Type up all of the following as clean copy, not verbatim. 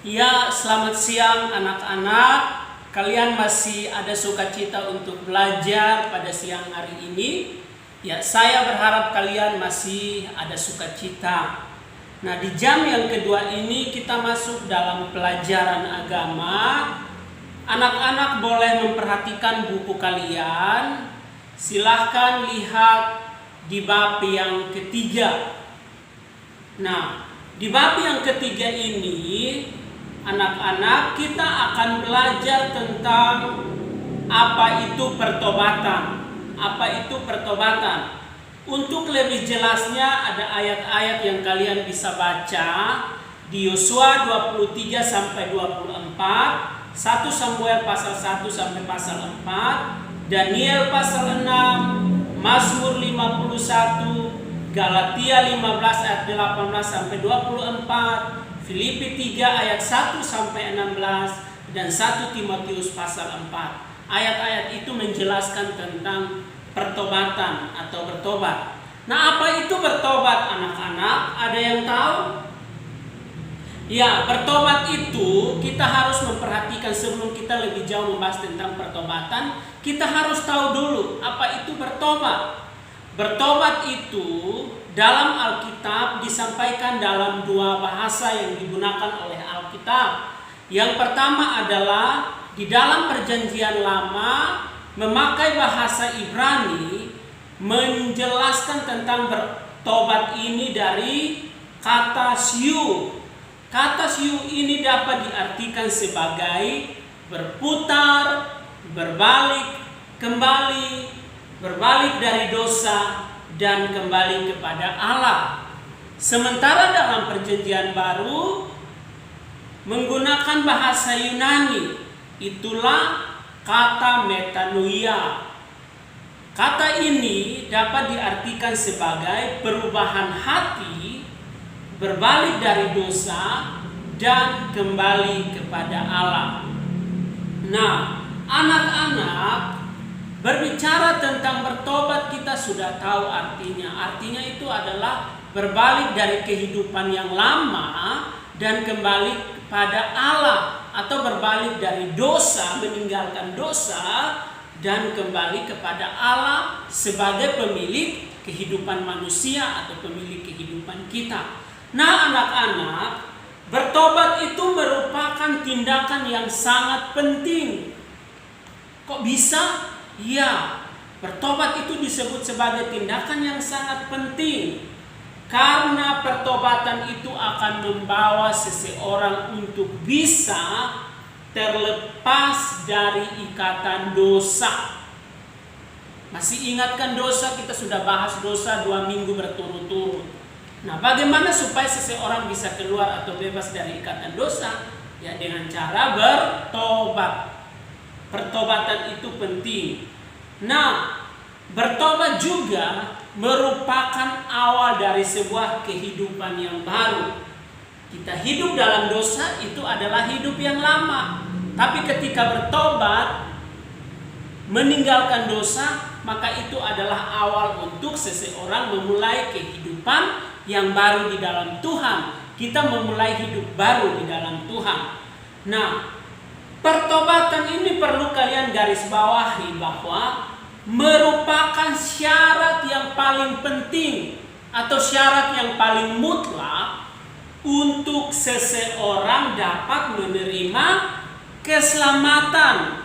Ya, selamat siang anak-anak. Kalian masih ada sukacita untuk belajar pada siang hari ini? Ya, saya berharap kalian masih ada sukacita. Nah, di jam yang kedua ini kita masuk dalam pelajaran agama. Anak-anak boleh memperhatikan buku kalian. Silahkan lihat di bab yang ketiga. Nah, di bab yang ketiga ini, anak-anak, kita akan belajar tentang apa itu pertobatan. Apa itu pertobatan? Untuk lebih jelasnya ada ayat-ayat yang kalian bisa baca di Yosua 23 sampai 24, 1 Samuel pasal 1 sampai pasal 4, Daniel pasal 6, Mazmur 51, Galatia 15 ayat 18 sampai 24, Filipi 3 ayat 1 sampai 16, dan 1 Timotius pasal 4. Ayat-ayat itu menjelaskan tentang pertobatan atau bertobat. Nah, apa itu bertobat anak-anak? Ada yang tahu? Ya, bertobat itu kita harus memperhatikan sebelum kita lebih jauh membahas tentang pertobatan. Kita harus tahu dulu apa itu bertobat. Bertobat itu dalam Alkitab disampaikan dalam dua bahasa yang digunakan oleh Alkitab. Yang pertama adalah di dalam Perjanjian Lama memakai bahasa Ibrani menjelaskan tentang bertobat ini dari kata syu. Kata syu ini dapat diartikan sebagai berputar, berbalik, kembali, berbalik dari dosa dan kembali kepada Allah. Sementara dalam Perjanjian Baru menggunakan bahasa Yunani, itulah kata metanoia. Kata ini dapat diartikan sebagai perubahan hati, berbalik dari dosa dan kembali kepada Allah. Nah, anak-anak, berbicara tentang bertobat kita sudah tahu artinya. Artinya itu adalah berbalik dari kehidupan yang lama dan kembali kepada Allah, atau berbalik dari dosa, meninggalkan dosa dan kembali kepada Allah sebagai pemilik kehidupan manusia atau pemilik kehidupan kita. Nah, anak-anak, bertobat itu merupakan tindakan yang sangat penting. Kok bisa? Ya, bertobat itu disebut sebagai tindakan yang sangat penting karena pertobatan itu akan membawa seseorang untuk bisa terlepas dari ikatan dosa. Masih ingatkan dosa? Kita sudah bahas dosa 2 minggu berturut-turut. Nah, bagaimana supaya seseorang bisa keluar atau bebas dari ikatan dosa? Ya, dengan cara bertobat. Pertobatan itu penting. Nah, bertobat juga merupakan awal dari sebuah kehidupan yang baru. Kita hidup dalam dosa itu adalah hidup yang lama. Tapi ketika bertobat, meninggalkan dosa, maka itu adalah awal untuk seseorang memulai kehidupan yang baru di dalam Tuhan. Kita memulai hidup baru di dalam Tuhan. Nah, pertobatan ini perlu kalian garis bawahi bahwa merupakan syarat yang paling penting atau syarat yang paling mutlak untuk seseorang dapat menerima keselamatan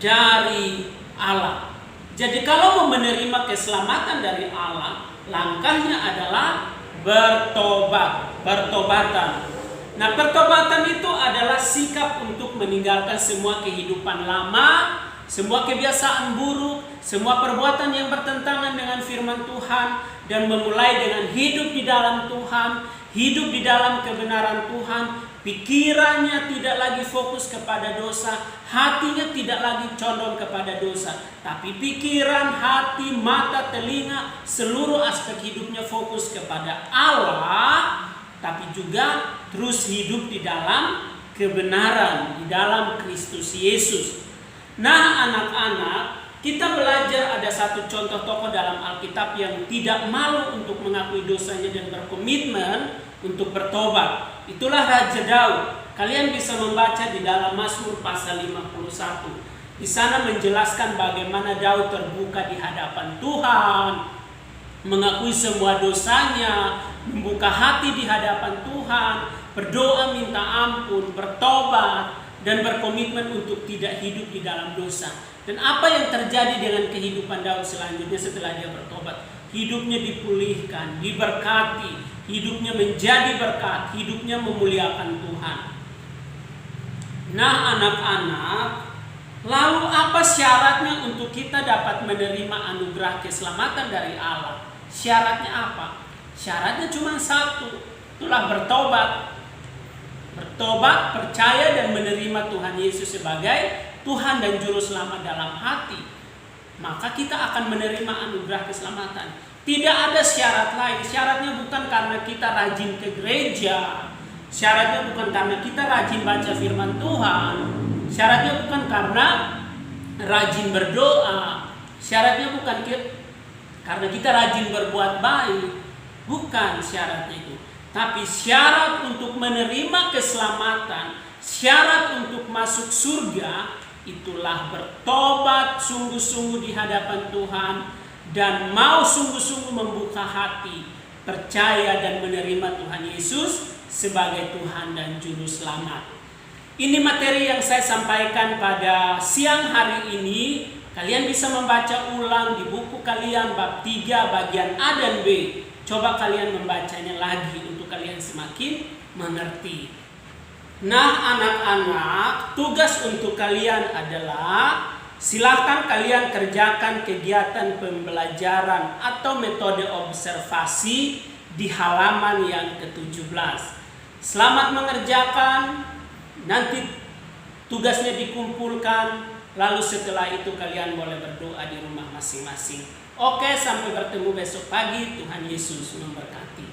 dari Allah. Jadi kalau mau menerima keselamatan dari Allah, langkahnya adalah bertobat, pertobatan. Nah, pertobatan itu adalah sikap untuk meninggalkan semua kehidupan lama, semua kebiasaan buruk, semua perbuatan yang bertentangan dengan firman Tuhan, dan memulai dengan hidup di dalam Tuhan, hidup di dalam kebenaran Tuhan. Pikirannya tidak lagi fokus kepada dosa, hatinya tidak lagi condong kepada dosa, tapi pikiran, hati, mata, telinga, seluruh aspek hidupnya fokus kepada Allah, tapi juga terus hidup di dalam kebenaran, di dalam Kristus Yesus. Nah, anak-anak, kita belajar ada satu contoh tokoh dalam Alkitab yang tidak malu untuk mengakui dosanya dan berkomitmen untuk bertobat. Itulah Raja Daud. Kalian bisa membaca di dalam Mazmur pasal 51. Di sana menjelaskan bagaimana Daud terbuka di hadapan Tuhan, mengakui semua dosanya, membuka hati di hadapan Tuhan, berdoa minta ampun, bertobat, dan berkomitmen untuk tidak hidup di dalam dosa. Dan apa yang terjadi dengan kehidupan Daud selanjutnya setelah dia bertobat? Hidupnya dipulihkan, diberkati, hidupnya menjadi berkat, hidupnya memuliakan Tuhan. Nah anak-anak, lalu apa syaratnya untuk kita dapat menerima anugerah keselamatan dari Allah? Syaratnya apa? Syaratnya cuma satu, itulah bertobat. Bertobat, percaya dan menerima Tuhan Yesus sebagai Tuhan dan Juru Selamat dalam hati. Maka kita akan menerima anugerah keselamatan. Tidak ada syarat lain. Syaratnya bukan karena kita rajin ke gereja. Syaratnya bukan karena kita rajin baca firman Tuhan. Syaratnya bukan karena rajin berdoa. Syaratnya bukan karena kita rajin berbuat baik. Bukan syaratnya itu. Tapi syarat untuk menerima keselamatan, syarat untuk masuk surga, itulah bertobat sungguh-sungguh di hadapan Tuhan dan mau sungguh-sungguh membuka hati, percaya dan menerima Tuhan Yesus sebagai Tuhan dan Juru Selamat. Ini materi yang saya sampaikan pada siang hari ini. Kalian bisa membaca ulang di buku kalian bab 3 bagian A dan B. Coba kalian membacanya lagi untuk kalian semakin mengerti. Nah anak-anak, tugas untuk kalian adalah silakan kalian kerjakan kegiatan pembelajaran atau metode observasi di halaman yang ke-17. Selamat mengerjakan, nanti tugasnya dikumpulkan, lalu setelah itu kalian boleh berdoa di rumah masing-masing. Oke, sampai bertemu besok pagi. Tuhan Yesus memberkati.